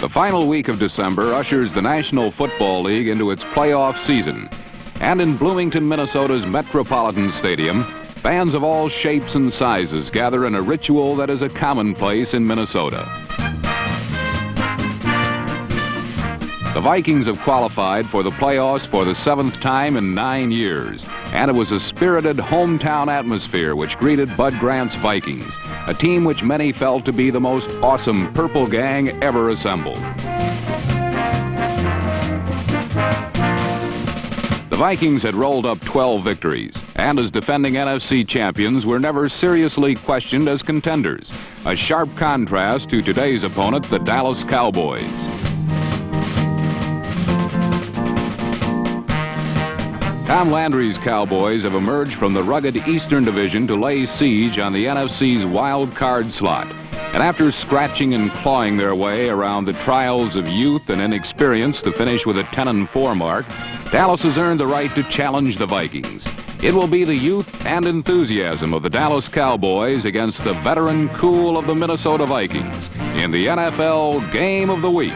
The final week of December ushers the National Football League into its playoff season. And in Bloomington, Minnesota's Metropolitan Stadium, fans of all shapes and sizes gather in a ritual that is a commonplace in Minnesota. The Vikings have qualified for the playoffs for the 7th time in 9 years, and it was a spirited hometown atmosphere which greeted Bud Grant's Vikings, a team which many felt to be the most awesome purple gang ever assembled. The Vikings had rolled up 12 victories, and as defending NFC champions were never seriously questioned as contenders, a sharp contrast to today's opponent, the Dallas Cowboys. Tom Landry's Cowboys have emerged from the rugged Eastern Division to lay siege on the NFC's wild card slot. And after scratching and clawing their way around the trials of youth and inexperience to finish with a 10-4 mark, Dallas has earned the right to challenge the Vikings. It will be the youth and enthusiasm of the Dallas Cowboys against the veteran cool of the Minnesota Vikings in the NFL Game of the Week.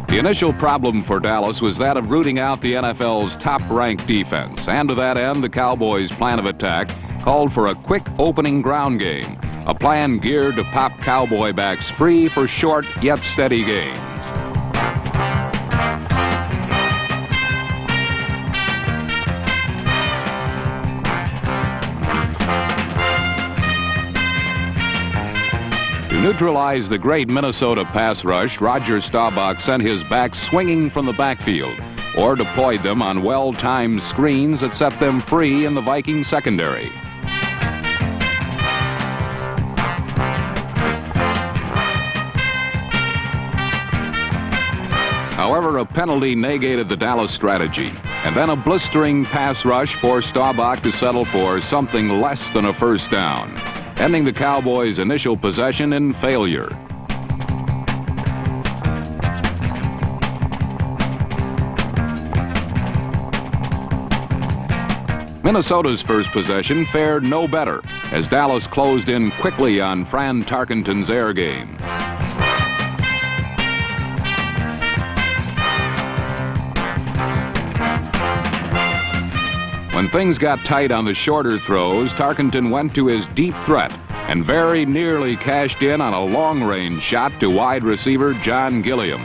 The initial problem for Dallas was that of rooting out the NFL's top-ranked defense, and to that end, the Cowboys' plan of attack called for a quick opening ground game, a plan geared to pop Cowboy backs free for short yet steady gains. To neutralize the great Minnesota pass rush, Roger Staubach sent his backs swinging from the backfield, or deployed them on well-timed screens that set them free in the Viking secondary. However, a penalty negated the Dallas strategy, and then a blistering pass rush forced Staubach to settle for something less than a first down, ending the Cowboys' initial possession in failure. Minnesota's first possession fared no better, as Dallas closed in quickly on Fran Tarkenton's air game. When things got tight on the shorter throws, Tarkenton went to his deep threat and very nearly cashed in on a long-range shot to wide receiver John Gilliam.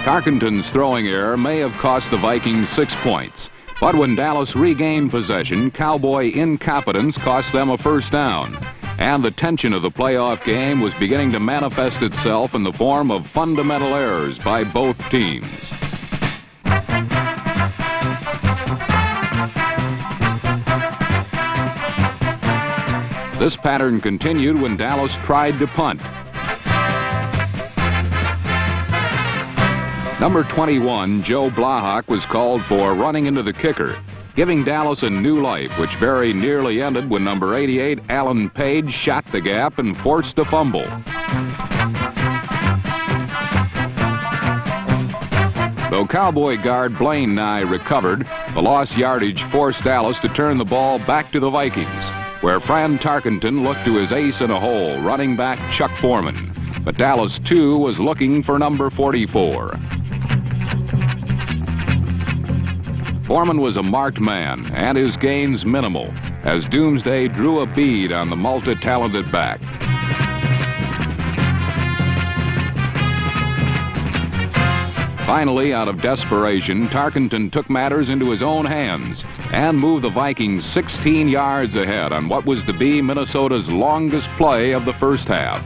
Tarkenton's throwing error may have cost the Vikings 6 points, but when Dallas regained possession, Cowboy incompetence cost them a first down. And the tension of the playoff game was beginning to manifest itself in the form of fundamental errors by both teams. This pattern continued when Dallas tried to punt. Number 21, Joe Blahak, was called for running into the kicker, giving Dallas a new life, which very nearly ended when number 88, Alan Page, shot the gap and forced a fumble. Though Cowboy guard Blaine Nye recovered, the lost yardage forced Dallas to turn the ball back to the Vikings, where Fran Tarkenton looked to his ace in a hole, running back Chuck Foreman. But Dallas, too, was looking for number 44. Foreman was a marked man, and his gains minimal, as Doomsday drew a bead on the multi-talented back. Finally, out of desperation, Tarkenton took matters into his own hands and moved the Vikings 16 yards ahead on what was to be Minnesota's longest play of the first half.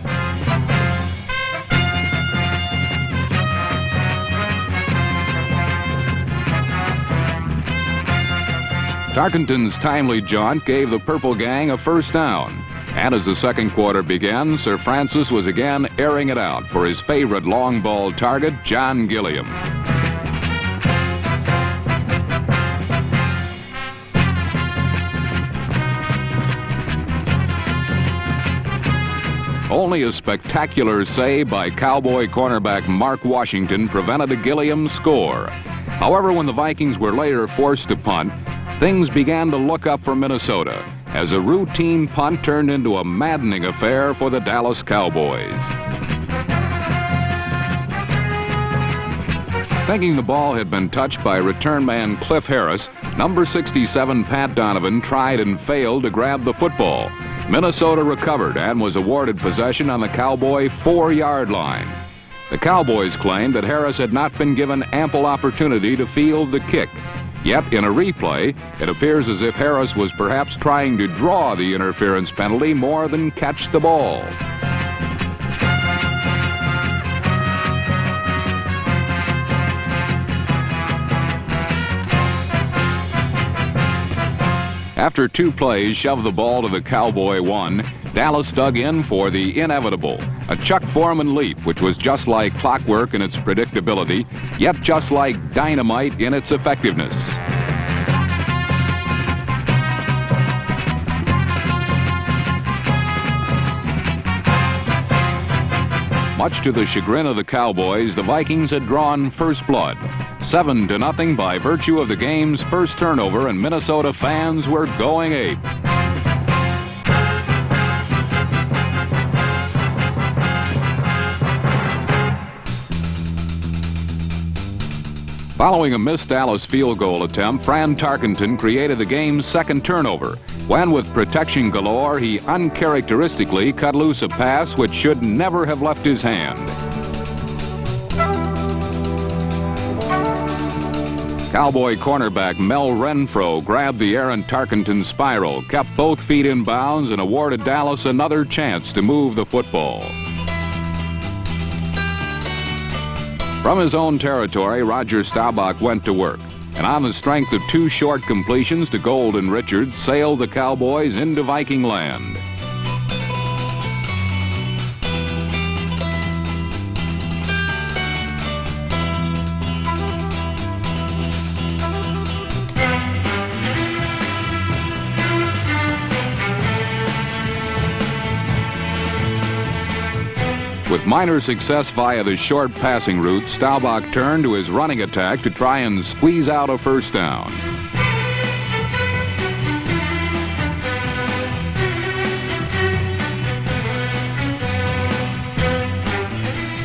Tarkenton's timely jaunt gave the Purple Gang a first down. And as the second quarter began, Sir Francis was again airing it out for his favorite long ball target, John Gilliam. Only a spectacular save by Cowboy cornerback Mark Washington prevented a Gilliam score. However, when the Vikings were later forced to punt, things began to look up for Minnesota as a routine punt turned into a maddening affair for the Dallas Cowboys. Thinking the ball had been touched by return man Cliff Harris, number 67 Pat Donovan tried and failed to grab the football. Minnesota recovered and was awarded possession on the Cowboy 4-yard line. The Cowboys claimed that Harris had not been given ample opportunity to field the kick. Yet, in a replay, it appears as if Harris was perhaps trying to draw the interference penalty more than catch the ball. After 2 plays shoved the ball to the Cowboy 1, Dallas dug in for the inevitable, a Chuck Foreman leap, which was just like clockwork in its predictability, yet just like dynamite in its effectiveness. Much to the chagrin of the Cowboys, the Vikings had drawn first blood. 7-0 by virtue of the game's first turnover, and Minnesota fans were going ape. Following a missed Dallas field goal attempt, Fran Tarkenton created the game's second turnover, when with protection galore, he uncharacteristically cut loose a pass which should never have left his hand. Cowboy cornerback Mel Renfro grabbed the errant Tarkenton spiral, kept both feet in bounds, and awarded Dallas another chance to move the football. From his own territory, Roger Staubach went to work, and on the strength of 2 short completions to Gold and Richards, sailed the Cowboys into Viking land. With minor success via the short passing route, Staubach turned to his running attack to try and squeeze out a first down.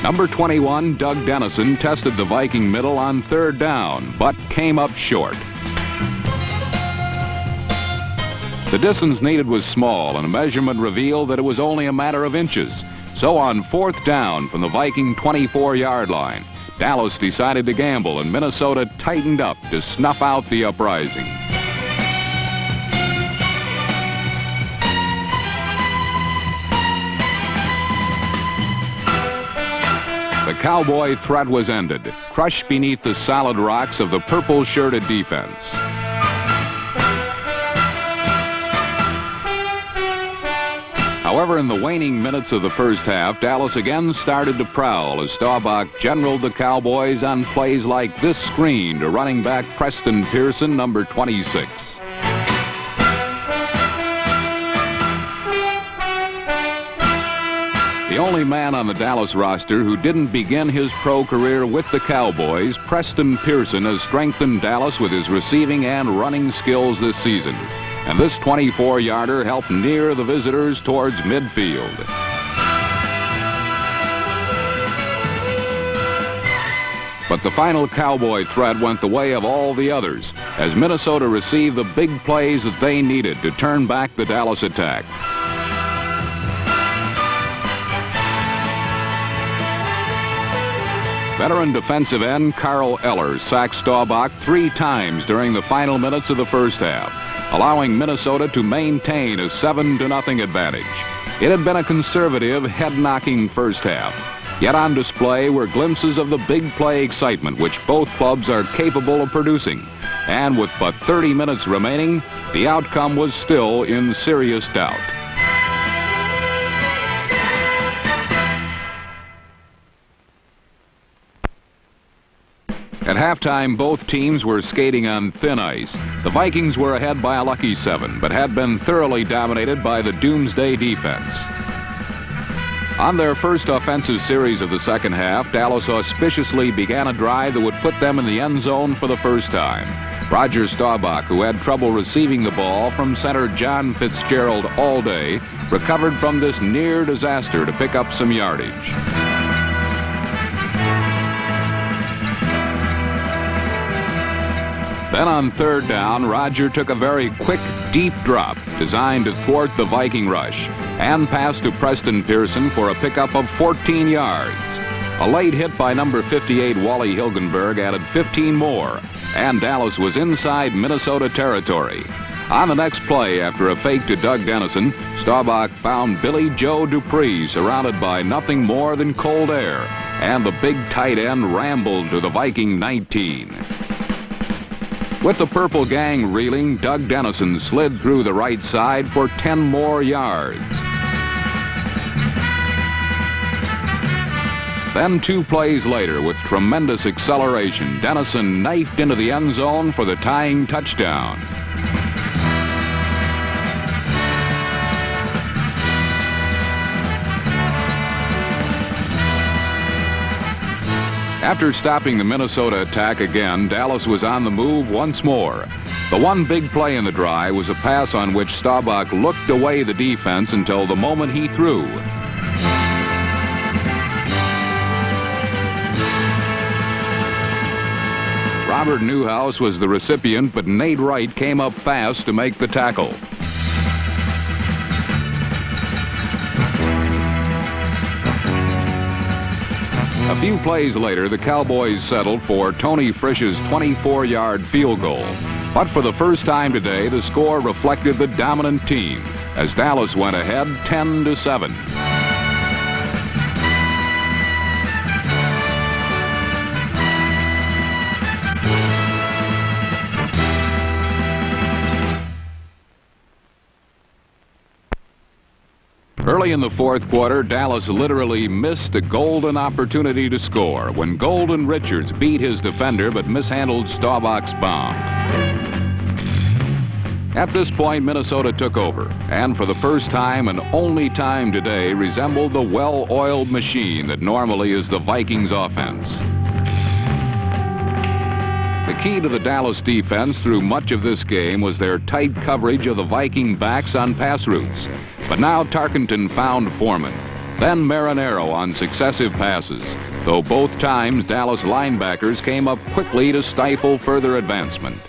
Number 21, Doug Dennison, tested the Viking middle on 3rd down, but came up short. The distance needed was small, and a measurement revealed that it was only a matter of inches. So on 4th down from the Viking 24-yard line, Dallas decided to gamble, and Minnesota tightened up to snuff out the uprising. The Cowboy threat was ended, crushed beneath the solid rocks of the purple-shirted defense. However, in the waning minutes of the first half, Dallas again started to prowl as Staubach generaled the Cowboys on plays like this screen to running back Preston Pearson, number 26. The only man on the Dallas roster who didn't begin his pro career with the Cowboys, Preston Pearson, has strengthened Dallas with his receiving and running skills this season. And this 24-yarder helped near the visitors towards midfield. But the final Cowboy threat went the way of all the others, as Minnesota received the big plays that they needed to turn back the Dallas attack. Veteran defensive end Carl Eller sacked Staubach 3 times during the final minutes of the first half, allowing Minnesota to maintain a 7-0 advantage. It had been a conservative, head-knocking first half. Yet on display were glimpses of the big play excitement which both clubs are capable of producing. And with but 30 minutes remaining, the outcome was still in serious doubt. At halftime, both teams were skating on thin ice. The Vikings were ahead by a lucky 7, but had been thoroughly dominated by the Doomsday defense. On their first offensive series of the second half, Dallas auspiciously began a drive that would put them in the end zone for the first time. Roger Staubach, who had trouble receiving the ball from center John Fitzgerald all day, recovered from this near disaster to pick up some yardage. Then on third down, Roger took a very quick, deep drop designed to thwart the Viking rush and passed to Preston Pearson for a pickup of 14 yards. A late hit by number 58, Wally Hilgenberg, added 15 more, and Dallas was inside Minnesota territory. On the next play, after a fake to Doug Dennison, Staubach found Billy Joe Dupree surrounded by nothing more than cold air, and the big tight end rambled to the Viking 19. With the purple gang reeling, Doug Dennison slid through the right side for 10 more yards. Then 2 plays later, with tremendous acceleration, Dennison knifed into the end zone for the tying touchdown. After stopping the Minnesota attack again, Dallas was on the move once more. The one big play in the drive was a pass on which Staubach looked away the defense until the moment he threw. Robert Newhouse was the recipient, but Nate Wright came up fast to make the tackle. A few plays later, the Cowboys settled for Tony Frisch's 24-yard field goal. But for the first time today, the score reflected the dominant team as Dallas went ahead 10-7. Early in the fourth quarter, Dallas literally missed a golden opportunity to score when Golden Richards beat his defender but mishandled Staubach's bomb. At this point, Minnesota took over, and for the first time and only time today, resembled the well-oiled machine that normally is the Vikings' offense. The key to the Dallas defense through much of this game was their tight coverage of the Viking backs on pass routes. But now Tarkenton found Foreman, then Marinero on successive passes, though both times Dallas linebackers came up quickly to stifle further advancement.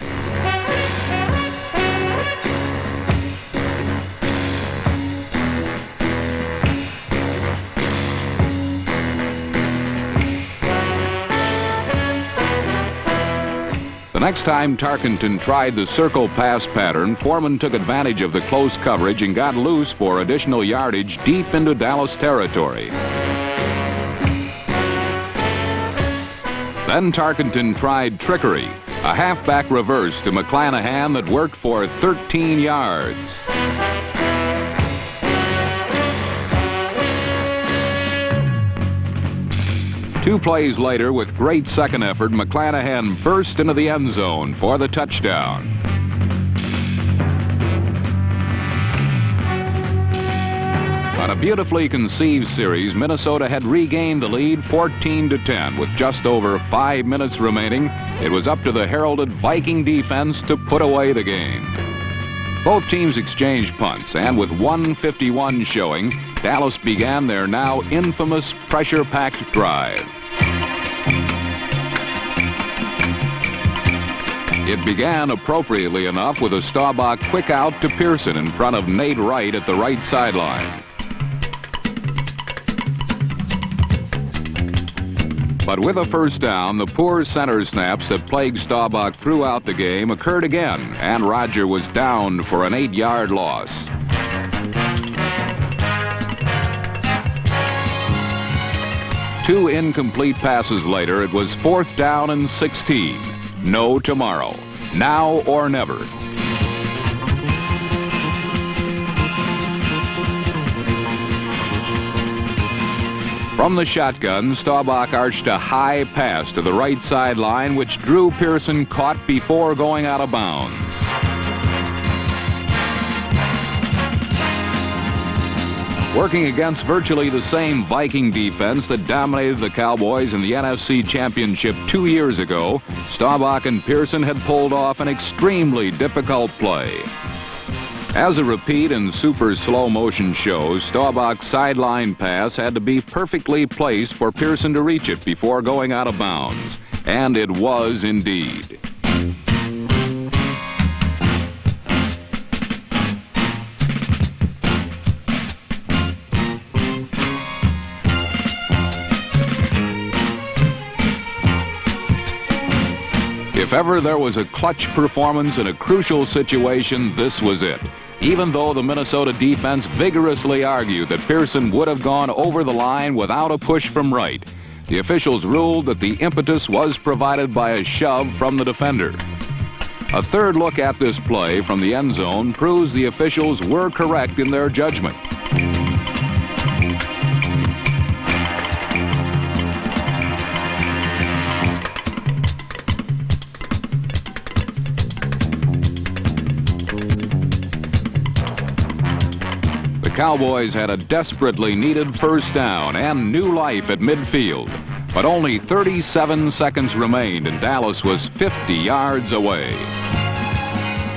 The next time Tarkenton tried the circle pass pattern, Foreman took advantage of the close coverage and got loose for additional yardage deep into Dallas territory. Then Tarkenton tried trickery, a halfback reverse to McClanahan that worked for 13 yards. 2 plays later, with great second effort, McClanahan burst into the end zone for the touchdown. On a beautifully conceived series, Minnesota had regained the lead 14-10. With just over 5 minutes remaining, it was up to the heralded Viking defense to put away the game. Both teams exchanged punts, and with 1:51 showing, Dallas began their now infamous pressure-packed drive. It began appropriately enough with a Staubach quick out to Pearson in front of Nate Wright at the right sideline. But with a first down, the poor center snaps that plagued Staubach throughout the game occurred again, and Roger was downed for an 8-yard loss. Two incomplete passes later, it was 4th down and 16. No tomorrow. Now or never. From the shotgun, Staubach arched a high pass to the right sideline, which Drew Pearson caught before going out of bounds. Working against virtually the same Viking defense that dominated the Cowboys in the NFC Championship 2 years ago, Staubach and Pearson had pulled off an extremely difficult play. As a repeat in super slow motion shows, Staubach's sideline pass had to be perfectly placed for Pearson to reach it before going out of bounds. And it was indeed. If ever there was a clutch performance in a crucial situation, this was it. Even though the Minnesota defense vigorously argued that Pearson would have gone over the line without a push from right, the officials ruled that the impetus was provided by a shove from the defender. A third look at this play from the end zone proves the officials were correct in their judgment. The Cowboys had a desperately needed first down and new life at midfield, but only 37 seconds remained and Dallas was 50 yards away.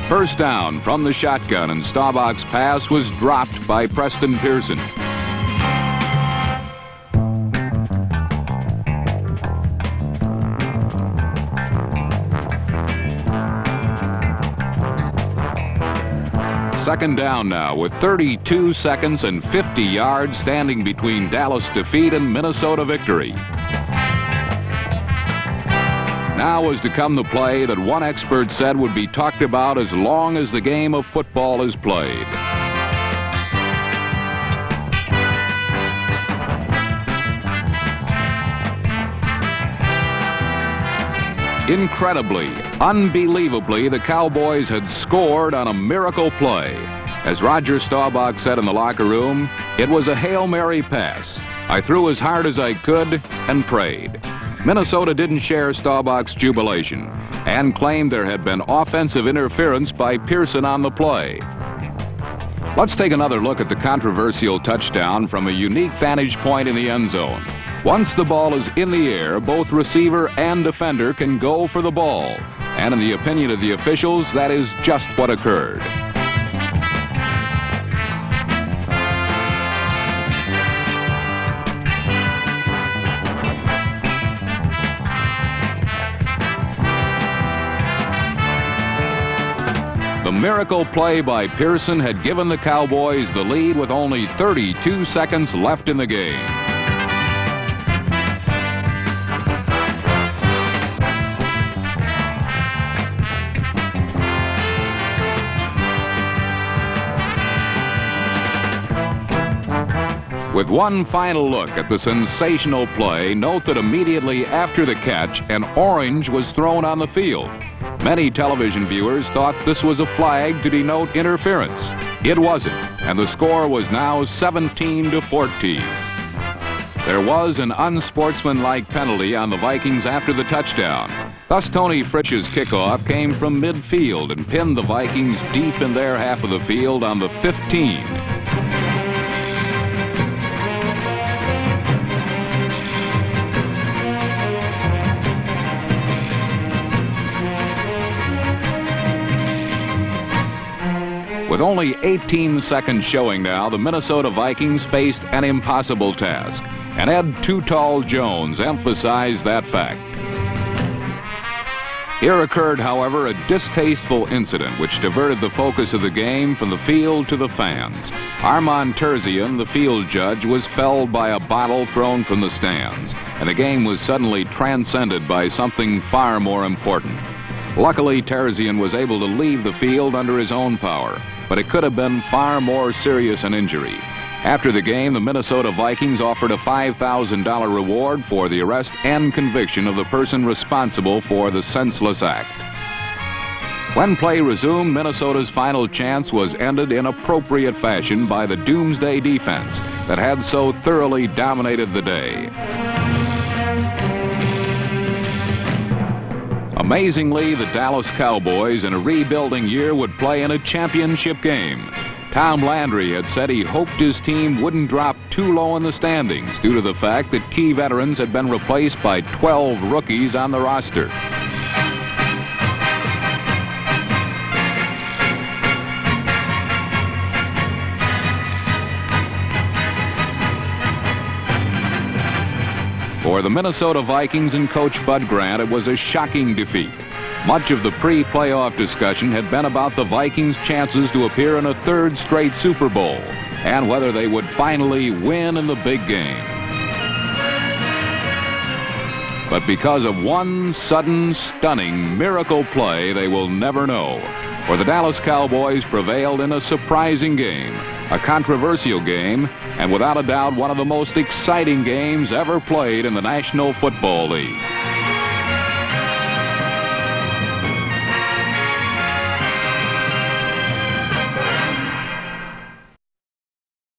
First down from the shotgun, and Staubach's pass was dropped by Preston Pearson. Second down now with 32 seconds and 50 yards standing between Dallas defeat and Minnesota victory. Now was to come the play that one expert said would be talked about as long as the game of football is played. Incredibly, unbelievably, the Cowboys had scored on a miracle play. As Roger Staubach said in the locker room, it was a Hail Mary pass. I threw as hard as I could and prayed. Minnesota didn't share Staubach's jubilation and claimed there had been offensive interference by Pearson on the play. Let's take another look at the controversial touchdown from a unique vantage point in the end zone. Once the ball is in the air, both receiver and defender can go for the ball. And in the opinion of the officials, that is just what occurred. The miracle play by Pearson had given the Cowboys the lead with only 32 seconds left in the game. With one final look at the sensational play, note that immediately after the catch, an orange was thrown on the field. Many television viewers thought this was a flag to denote interference. It wasn't, and the score was now 17-14. There was an unsportsmanlike penalty on the Vikings after the touchdown. Thus, Tony Fritsch's kickoff came from midfield and pinned the Vikings deep in their half of the field on the 15. With only 18 seconds showing now, the Minnesota Vikings faced an impossible task, and Ed Too Tall Jones emphasized that fact. Here occurred, however, a distasteful incident which diverted the focus of the game from the field to the fans. Armand Terzian, the field judge, was felled by a bottle thrown from the stands, and the game was suddenly transcended by something far more important. Luckily, Terzian was able to leave the field under his own power, but it could have been far more serious an injury. After the game, the Minnesota Vikings offered a $5,000 reward for the arrest and conviction of the person responsible for the senseless act. When play resumed, Minnesota's final chance was ended in appropriate fashion by the doomsday defense that had so thoroughly dominated the day. Amazingly, the Dallas Cowboys in a rebuilding year would play in a championship game. Tom Landry had said he hoped his team wouldn't drop too low in the standings due to the fact that key veterans had been replaced by 12 rookies on the roster. For the Minnesota Vikings and coach Bud Grant, it was a shocking defeat. Much of the pre-playoff discussion had been about the Vikings' chances to appear in a third straight Super Bowl and whether they would finally win in the big game. But because of one sudden, stunning miracle play, they will never know. For the Dallas Cowboys prevailed in a surprising game, a controversial game, and without a doubt one of the most exciting games ever played in the National Football League.